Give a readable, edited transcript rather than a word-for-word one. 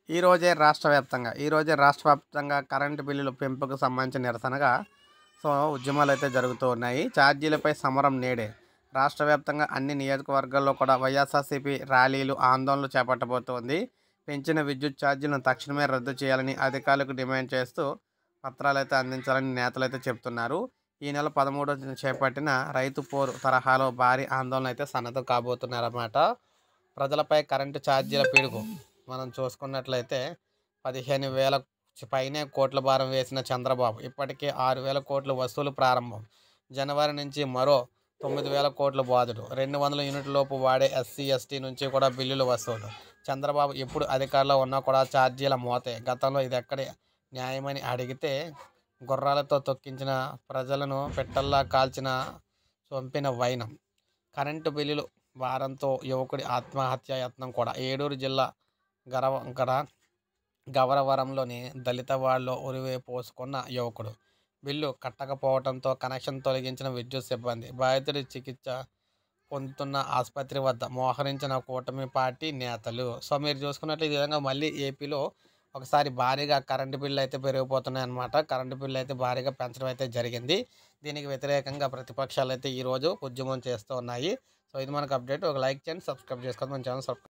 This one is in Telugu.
ఈరోజే రాష్ట్ర వ్యాప్తంగా కరెంటు బిల్లుల పెంపుకు సంబంధించి నిరసనగా ఉద్యమాలైతే జరుగుతూ ఉన్నాయి. ఛార్జీలపై సమరం నేడే. రాష్ట్ర వ్యాప్తంగా అన్ని నియోజకవర్గాల్లో కూడా వైఎస్ఆర్సీపీ ర్యాలీలు, ఆందోళనలు చేపట్టబోతోంది. పెంచిన విద్యుత్ ఛార్జీలను తక్షణమే రద్దు చేయాలని అధికారులకు డిమాండ్ చేస్తూ పత్రాలైతే అందించాలని నేతలైతే చెబుతున్నారు. ఈ నెల 13న చేపట్టిన రైతు పోరు తరహాలో భారీ ఆందోళన అయితే సన్నద్ధం కాబోతున్నారన్నమాట. ప్రజలపై కరెంటు ఛార్జీల పిడుగు మనం చూసుకున్నట్లయితే 15,000 పైనే కోట్ల భారం వేసిన చంద్రబాబు ఇప్పటికే 6,000 కోట్ల వసూలు ప్రారంభం. జనవరి నుంచి మరో 9,000 కోట్ల బాదుడు. 200 యూనిట్ల లోపు వాడే ఎస్సీ, ఎస్టీ నుంచి కూడా బిల్లులు వసూలు. చంద్రబాబు ఎప్పుడు అధికారంలో ఉన్నా కూడా ఛార్జీల మోతే. గతంలో ఇది ఎక్కడి న్యాయమని అడిగితే గుర్రాలతో తొక్కించిన ప్రజలను పెట్టల్లా కాల్చిన చంపిన వైనం. కరెంటు బిల్లులు భారంతో యువకుడి ఆత్మహత్య యత్నం కూడా. ఏలూరు జిల్లా గవరవరంలోని దళిత వాడలో ఉరివే పోసుకున్న యువకుడు. బిల్లు కట్టకపోవడంతో కనెక్షన్ తొలగించిన విద్యుత్ సిబ్బంది. బాధితుడి చికిత్స పొందుతున్న ఆసుపత్రి వద్ద మోహరించిన కూటమి పార్టీ నేతలు. మీరు చూసుకున్నట్లు ఈ విధంగా మళ్ళీ ఏపీలో ఒకసారి భారీగా కరెంటు బిల్లు అయితే పెరిగిపోతున్నాయి అన్నమాట. కరెంటు బిల్లు అయితే భారీగా పెంచడం అయితే జరిగింది. దీనికి వ్యతిరేకంగా ప్రతిపక్షాలు అయితే ఈరోజు ఉద్యమం చేస్తూ ఉన్నాయి. ఇది మనకు అప్డేట్. ఒక లైక్ చేయండి, సబ్స్క్రైబ్ చేసుకోండి, మన ఛానల్ సబ్స్క్రైబ్